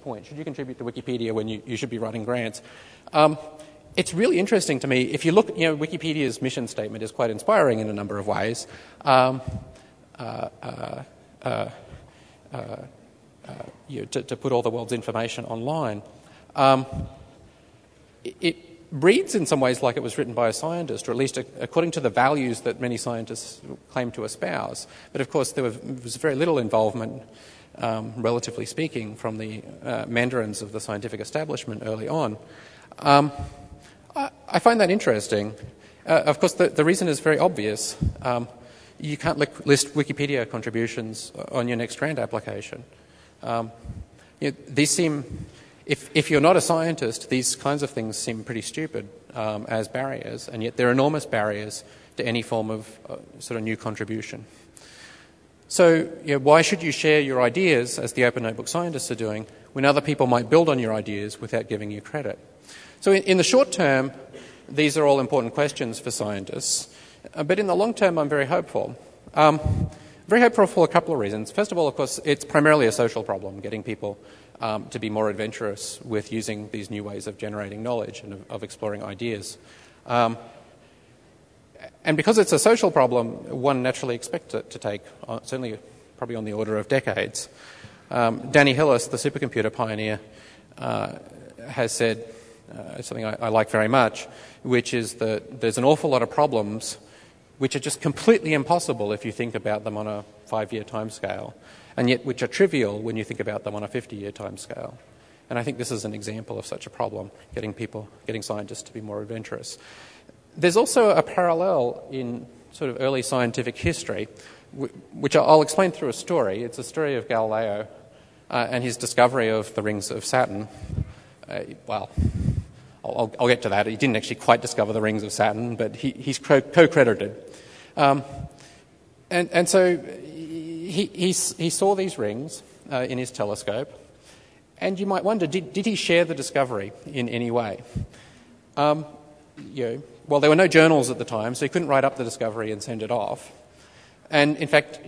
point. Should you contribute to Wikipedia when you should be writing grants? It's really interesting to me. If you look, Wikipedia's mission statement is quite inspiring in a number of ways. To put all the world's information online. It reads in some ways like it was written by a scientist, or at least according to the values that many scientists claim to espouse. But of course there was very little involvement, relatively speaking, from the mandarins of the scientific establishment early on. I find that interesting. Of course, the reason is very obvious. You can't list Wikipedia contributions on your next grant application. These seem, if you're not a scientist, these kinds of things seem pretty stupid as barriers, and yet they're enormous barriers to any form of sort of new contribution. So, why should you share your ideas, as the Open Notebook scientists are doing, when other people might build on your ideas without giving you credit? So in the short term, these are all important questions for scientists, but in the long term, I'm very hopeful. Very hopeful for a couple of reasons. First of all, of course, it's primarily a social problem, getting people to be more adventurous with using these new ways of generating knowledge and of exploring ideas. And because it's a social problem, one naturally expects it to take, certainly probably on the order of decades. Danny Hillis, the supercomputer pioneer, has said something I like very much, which is that there's an awful lot of problems which are just completely impossible if you think about them on a 5-year timescale, and yet which are trivial when you think about them on a 50-year timescale. And I think this is an example of such a problem, getting scientists to be more adventurous. There's also a parallel in sort of early scientific history, which I'll explain through a story. It's a story of Galileo and his discovery of the rings of Saturn. I'll get to that. He didn't actually quite discover the rings of Saturn, but he's co-credited. And so he saw these rings in his telescope, and you might wonder, did he share the discovery in any way? Well, there were no journals at the time, so he couldn't write up the discovery and send it off. And in fact,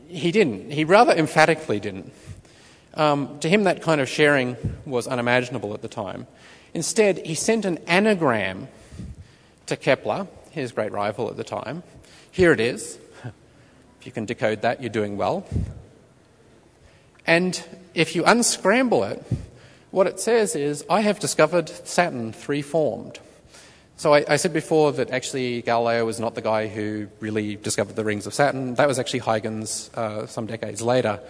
he didn't. He rather emphatically didn't. To him, that kind of sharing was unimaginable at the time. Instead, he sent an anagram to Kepler, his great rival at the time. Here it is. If you can decode that, you're doing well. And if you unscramble it, what it says is, I have discovered Saturn three-formed. So I said before that actually Galileo was not the guy who really discovered the rings of Saturn. That was actually Huygens some decades later.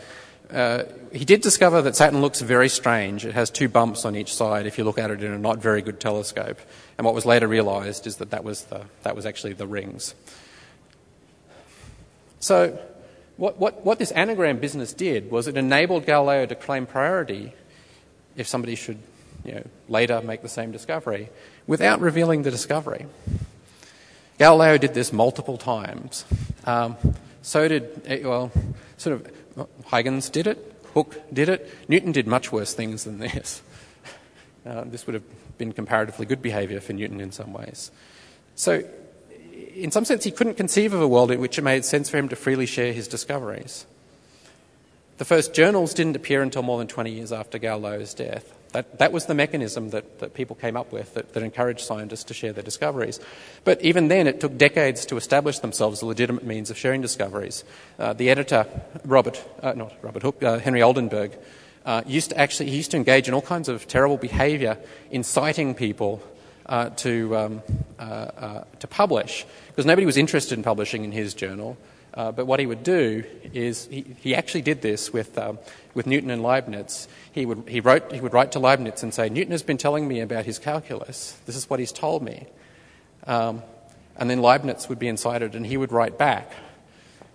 He did discover that Saturn looks very strange. It has 2 bumps on each side if you look at it in a not very good telescope. And what was later realised is that was actually the rings. So what this anagram business did was it enabled Galileo to claim priority if somebody should later make the same discovery without revealing the discovery. Galileo did this multiple times. So did, Huygens did it, Hooke did it. Newton did much worse things than this. This would have been comparatively good behaviour for Newton in some ways. So, in some sense, he couldn't conceive of a world in which it made sense for him to freely share his discoveries. The first journals didn't appear until more than 20 years after Galileo's death. That was the mechanism that people came up with that encouraged scientists to share their discoveries. But even then, it took decades to establish themselves as a legitimate means of sharing discoveries. The editor, Henry Oldenburg, used to engage in all kinds of terrible behaviour, inciting people to publish, because nobody was interested in publishing in his journal. But what he would do is he actually did this with Newton and Leibniz. He would write to Leibniz and say, Newton has been telling me about his calculus. This is what he's told me. And then Leibniz would be incited and he would write back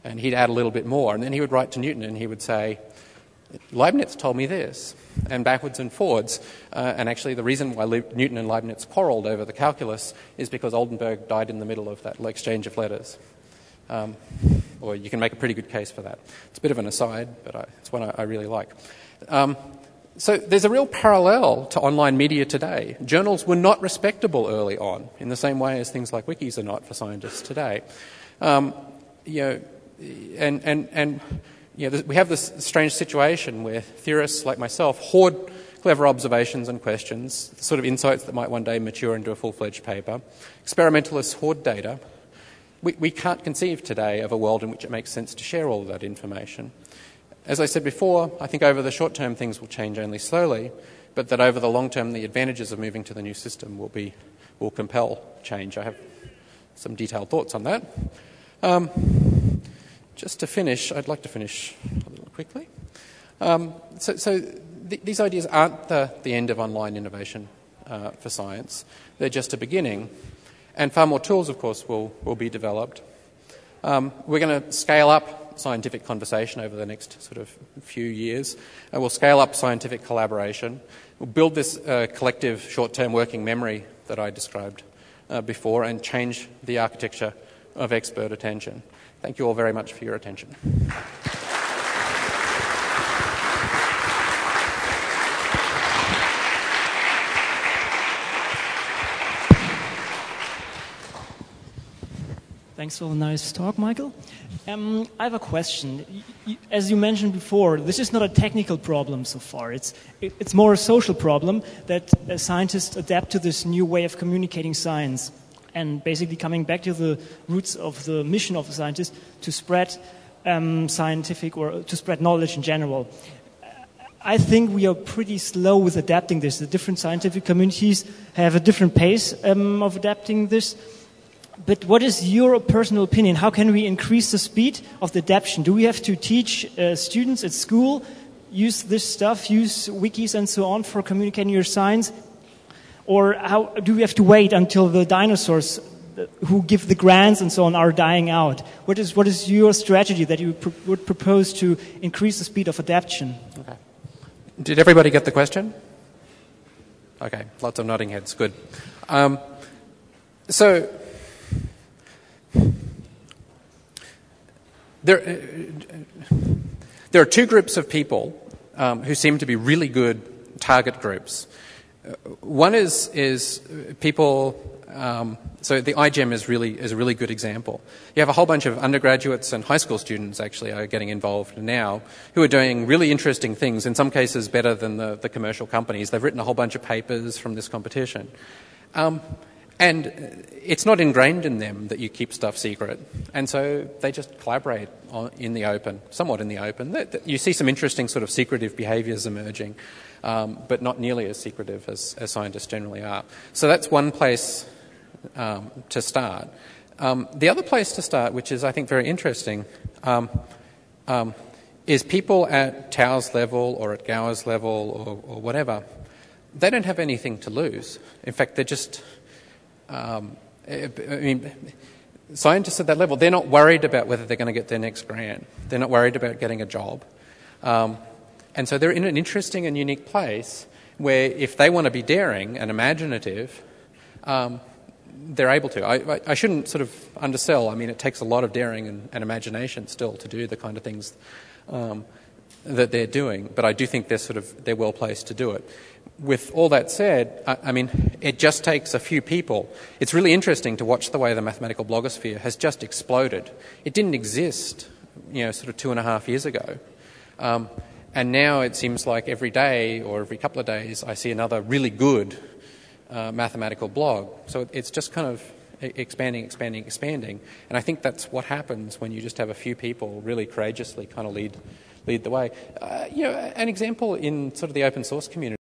and he'd add a little bit more. And then he would write to Newton and he would say, Leibniz told me this, and backwards and forwards. And actually the reason why Newton and Leibniz quarrelled over the calculus is because Oldenburg died in the middle of that exchange of letters. Or you can make a pretty good case for that. It's a bit of an aside, but it's one I really like. So there's a real parallel to online media today. Journals were not respectable early on, in the same way as things like wikis are not for scientists today. we have this strange situation where theorists like myself hoard clever observations and questions, the sort of insights that might one day mature into a full-fledged paper. Experimentalists hoard data. We can't conceive today of a world in which it makes sense to share all of that information. As I said before, I think over the short term things will change only slowly, but that over the long term the advantages of moving to the new system will compel change. I have some detailed thoughts on that. Just to finish, I'd like to finish a little quickly. These ideas aren't the end of online innovation for science. They're just a beginning. And far more tools, of course, will be developed. We're going to scale up scientific conversation over the next sort of few years. We'll scale up scientific collaboration. We'll build this collective short-term working memory that I described before and change the architecture of expert attention. Thank you all very much for your attention. Thanks for the nice talk, Michael. I have a question. As you mentioned before, this is not a technical problem so far. It's more a social problem that scientists adapt to this new way of communicating science. And basically coming back to the roots of the mission of a scientist to spread scientific or to spread knowledge in general. I think we are pretty slow with adapting this. The different scientific communities have a different pace of adapting this. But what is your personal opinion? How can we increase the speed of the adaptation? Do we have to teach students at school, use this stuff, use wikis and so on for communicating your science? Or how do we have to wait until the dinosaurs who give the grants and so on are dying out? What is your strategy that you would propose to increase the speed of adaptation? Okay. Did everybody get the question? Okay, lots of nodding heads, good. There are two groups of people who seem to be really good target groups. One is people. So the iGEM is a really good example. You have a whole bunch of undergraduates and high school students actually are getting involved now who are doing really interesting things, in some cases better than the commercial companies. They've written a whole bunch of papers from this competition. And it's not ingrained in them that you keep stuff secret. And so they just collaborate in the open, somewhat in the open. You see some interesting sort of secretive behaviours emerging, but not nearly as secretive as scientists generally are. So that's one place to start. The other place to start, which is I think very interesting, is people at Tau's level or at Gower's level or whatever. They don't have anything to lose. In fact, they're just... scientists at that level, they're not worried about whether they're going to get their next grant. They're not worried about getting a job. And so they're in an interesting and unique place where if they want to be daring and imaginative, they're able to. I shouldn't sort of undersell. I mean, it takes a lot of daring and imagination still to do the kind of things that they're doing, but I do think they're well placed to do it. With all that said, I mean, it just takes a few people. It's really interesting to watch the way the mathematical blogosphere has just exploded. It didn't exist, sort of 2.5 years ago. And now it seems like every day or every couple of days I see another really good mathematical blog. So it's just kind of expanding. And I think that's what happens when you just have a few people really courageously kind of lead the way. An example in sort of the open source community